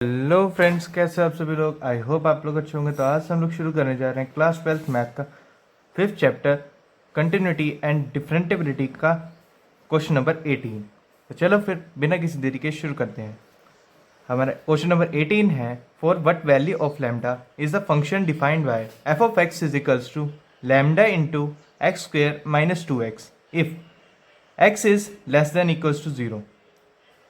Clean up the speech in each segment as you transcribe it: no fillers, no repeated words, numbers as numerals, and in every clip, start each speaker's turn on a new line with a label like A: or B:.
A: Hello friends, कैसे आप सभी लोग। आई होप आप लोग अच्छे होंगे। तो आज हम लोग शुरू करने जा रहे हैं क्लास 12th मैथ का 5th चैप्टर कंटिन्यूटी एंड डिफरेंटेबिलिटी का क्वेश्चन नंबर 18। तो चलो फिर बिना किसी देरी के शुरू करते हैं। हमारा क्वेश्चन नंबर 18 है, for what value of lambda is the function defined by F of X is equals to lambda into X square minus 2x if x is less than equals to 0.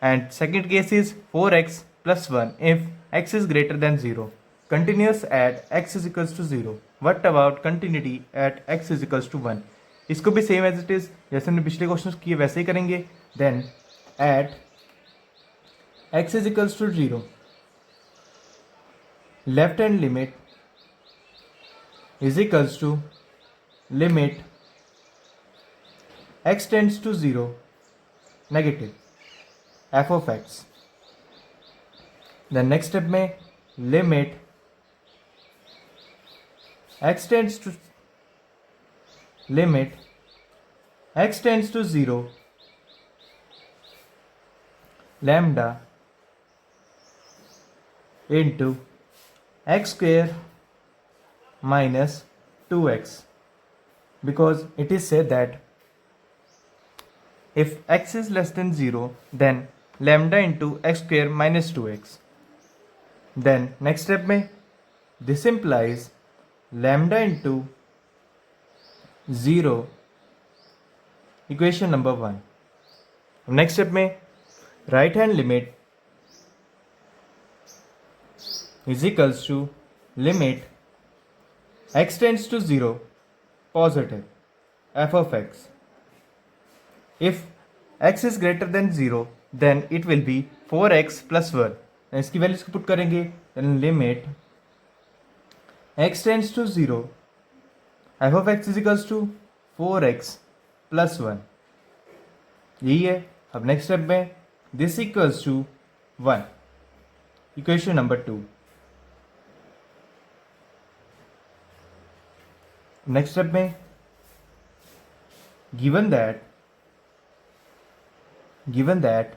A: And second case is 4x plus 1 if x is greater than 0. Continuous at x is equals to 0. What about continuity at x is equals to 1? इसको भी same as it is जैसे हमने पिछले question किए वैसे ही करेंगे. Then at x is equals to 0, left hand limit is equals to limit x tends to 0 negative f of x. The next step में limit x tends to 0 lambda into x square minus 2x, because it is said that if x is less than 0 then lambda into x square minus 2x. Then next step में this implies lambda into 0 equation number 1. Next step में right hand limit is equals to limit x tends to 0 positive f of x. If x is greater than 0 then it will be 4x plus 1. इसकी values को put करेंगे. then limit x tends to 0 f of x is equals to 4x plus 1. यही है. अब next step में this equals to 1, equation number 2. Next step में given that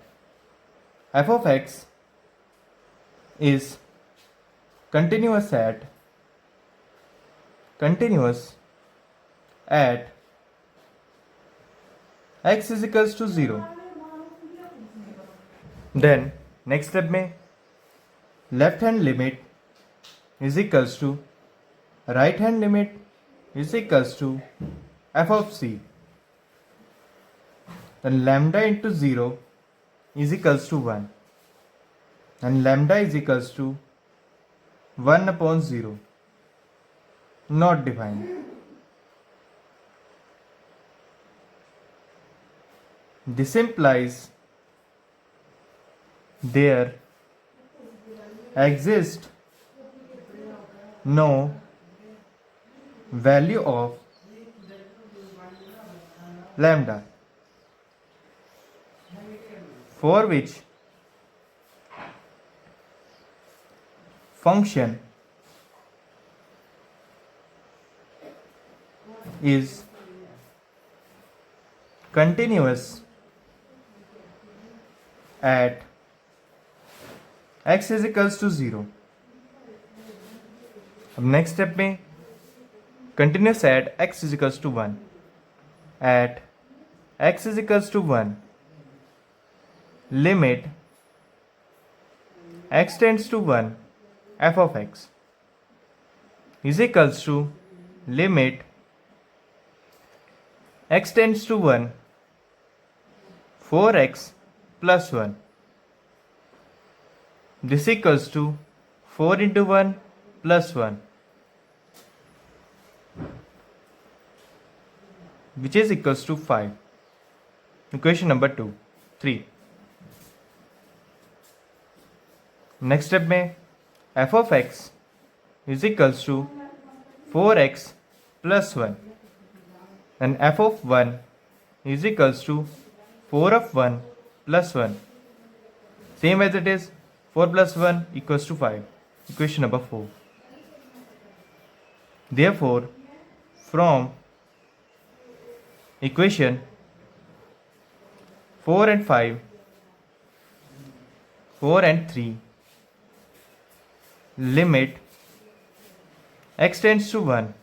A: f of x is continuous at x is equals to 0, then next step में left hand limit is equals to right hand limit is equals to f of c. Then lambda into 0 is equals to 1, and lambda is equals to 1 upon 0, not defined. This implies there exists no value of lambda for which function is continuous at x is equals to 0. अब next step में continuous at x is equals to 1. at x is equals to 1 limit x tends to 1 f of x is equals to limit x tends to 1 4x plus 1. This equals to 4 into 1 plus 1, which is equals to 5. Equation number 3. Next step में f of x is equals to 4x plus 1, and f of 1 is equals to 4 of 1 plus 1. Same as it is, 4 plus 1 equals to 5. Equation number 4. Therefore, from equation 4 and 5, 4 and 3, limit x tends to 1,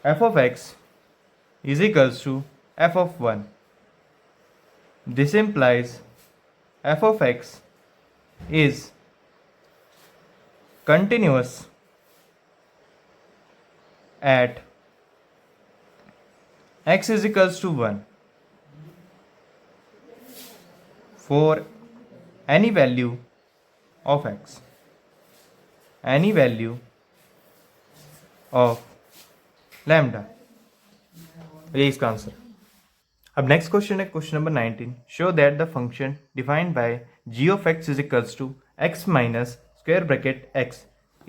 A: f of x is equals to f of 1. This implies f of x is continuous at x is equals to 1 for any value of x, any value of lambda. ये इसका answer. अब next question है question number 19. Show that the function defined bye g of x is equals to x minus square bracket x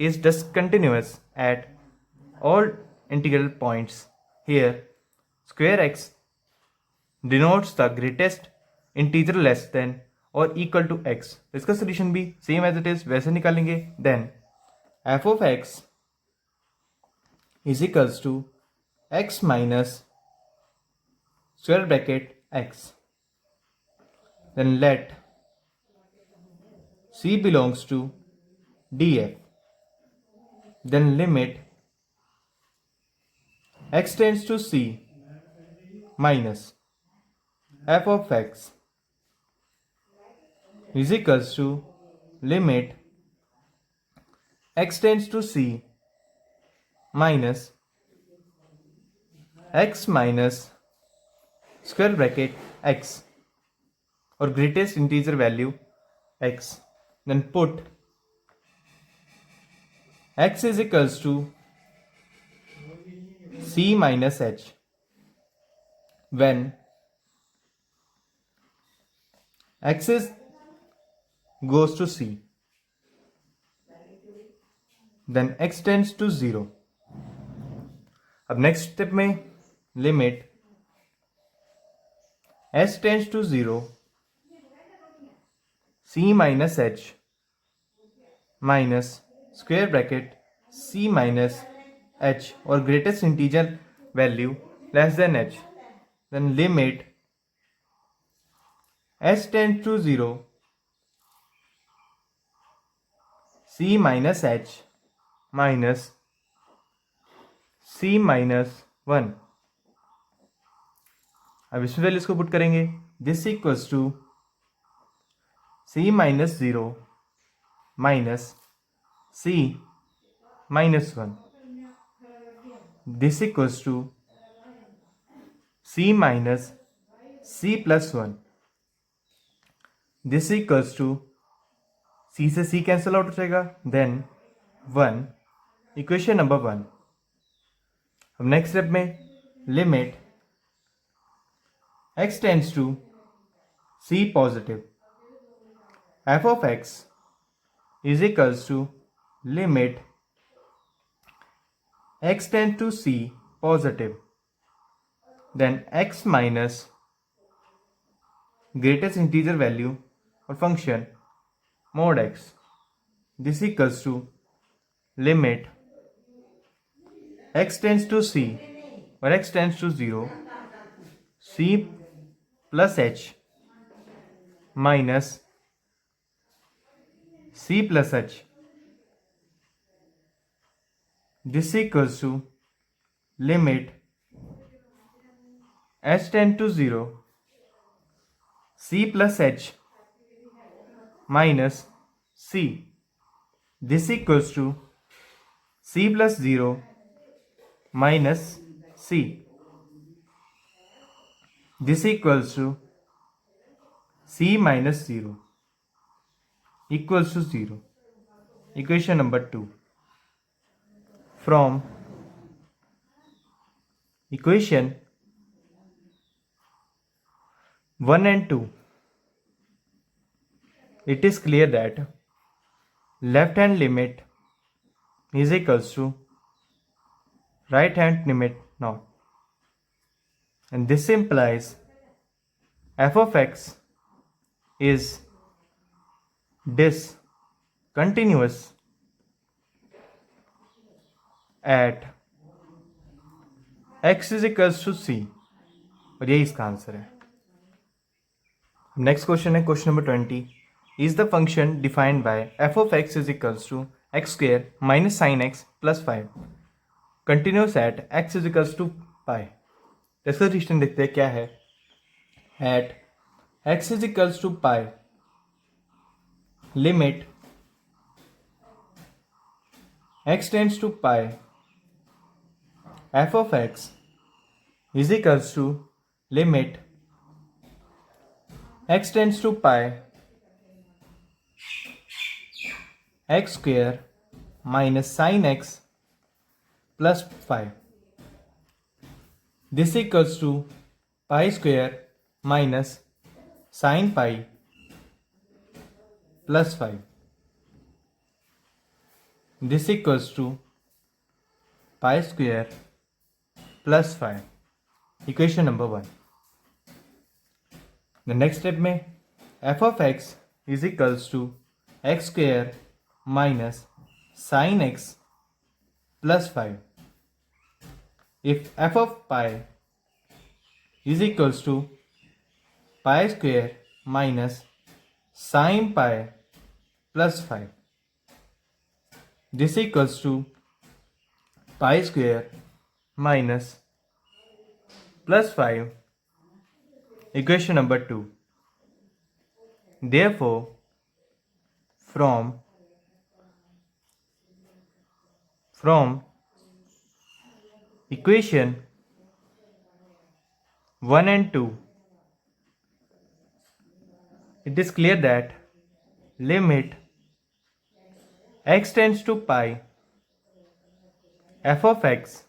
A: is discontinuous at all integral points. Here square x denotes the greatest integer less than or equal to x. इसका solution भी same as it is वैसे निकालेंगे. Then f of x is equals to x minus square bracket x. Then let c belongs to df. Then limit x tends to c minus f of x is equals to limit x tends to c minus x minus square bracket x or greatest integer value x. Then put x is equals to c minus h when x is goes to c. Then x tends to 0. अब next step में limit s tends to 0 c minus h minus square bracket c minus h or greatest integer value less than h. Then limit s tends to 0 c minus h minus c minus 1. अब इसमें values को put करेंगे. This equals to c minus 0 minus c minus 1. This equals to c minus c plus 1. This equals to c से c cancel out हो जाएगा. Then 1 equation number 1. अब next step में limit x tends to c positive f of x is equals to limit x tends to c positive then x minus greatest integer value or function mod x. This equals to limit x tends to c or x tends to 0 c plus h minus c plus h. This equals to limit h tends to 0 c plus h minus c. This equals to c plus 0 minus c. This equals to c minus 0 equals to 0. Equation number 2. From equation 1 and 2, it is clear that left hand limit is equals to right hand limit not. And this implies f of x is discontinuous at x is equals to c. और यही इसका answer है. Next question है question number 20. is the function defined by f of x is equals to x square minus sin x plus 5 continuous at x is equals to pi. इसका relation देखते हैं क्या है. At x is equals to pi, limit x tends to pi, f of x is equals to limit x tends to pi x square minus sin x plus 5. This equals to pi square minus sin pi plus 5. This equals to pi square plus 5. Equation number 1. The next step में f of x is equals to x square minus sin x plus 5. If f of pi is equals to pi square minus sin pi plus 5, this equals to pi square minus plus 5. Equation number 2. Therefore, from equation 1 and 2, it is clear that limit x tends to pi f of x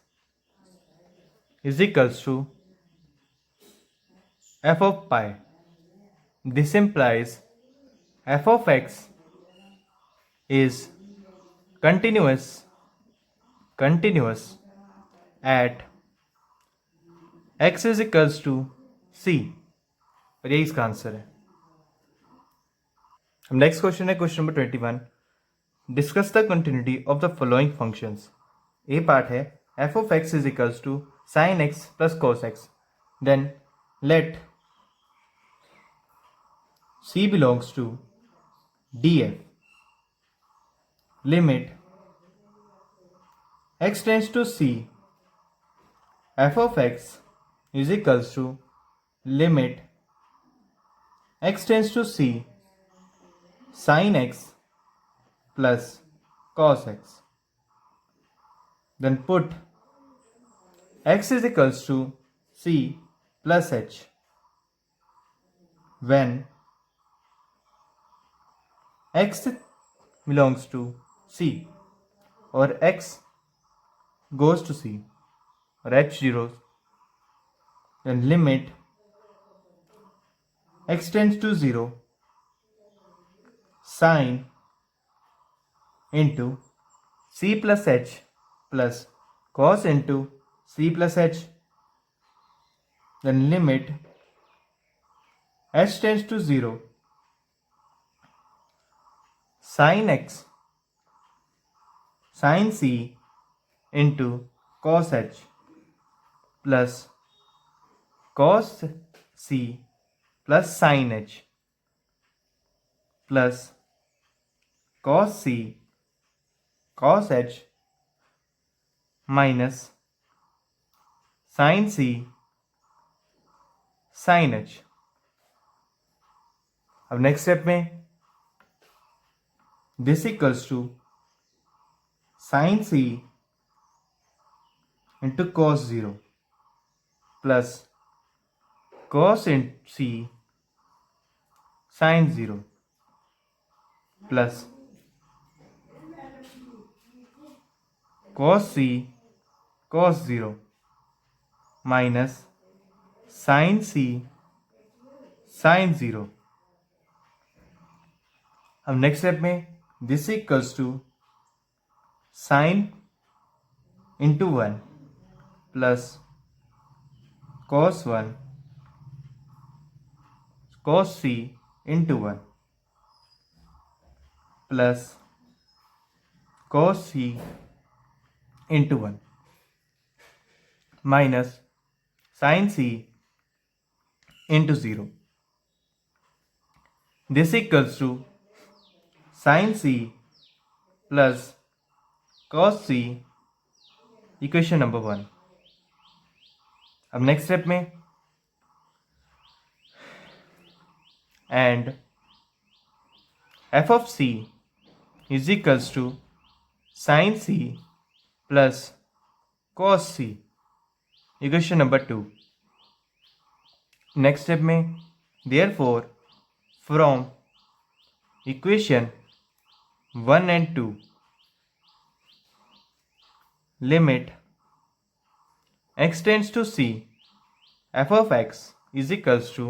A: is equals to f of pi. This implies f of x is continuous at x is equals to c. और यही इसका answer है. अब next question है question number 21. Discuss the continuity of the following functions. A part है f of x is equals to sin x plus cos x. Then let c belongs to df. Limit x tends to c, f of x is equals to limit x tends to c sin x plus cos x. Then put x is equals to c plus h when x belongs to c or x goes to c or h zeros. Then limit x tends to 0 sin into c plus h plus cos into c plus h. Then limit h tends to 0 sin x sin c into cos h plus cos c plus sin h plus cos c cos h minus sin c sin h. अब next step में this equals to sin c into cos 0 plus cos c sin 0 plus cos c cos 0 minus sin c sin 0. अब next step में this equals to sin into 1 plus cos 1 cos c into 1 plus cos c into 1 minus sin c into 0. This equals to sin c plus cos c equation number 1। अब next step में and f of c is equals to sin c plus cos c equation number 2। Next step में therefore from equation 1 and 2 limit x tends to c f of x is equals to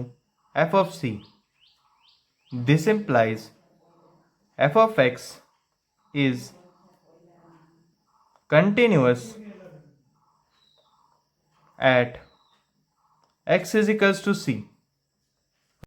A: f of c. This implies f of x is continuous at x is equals to c.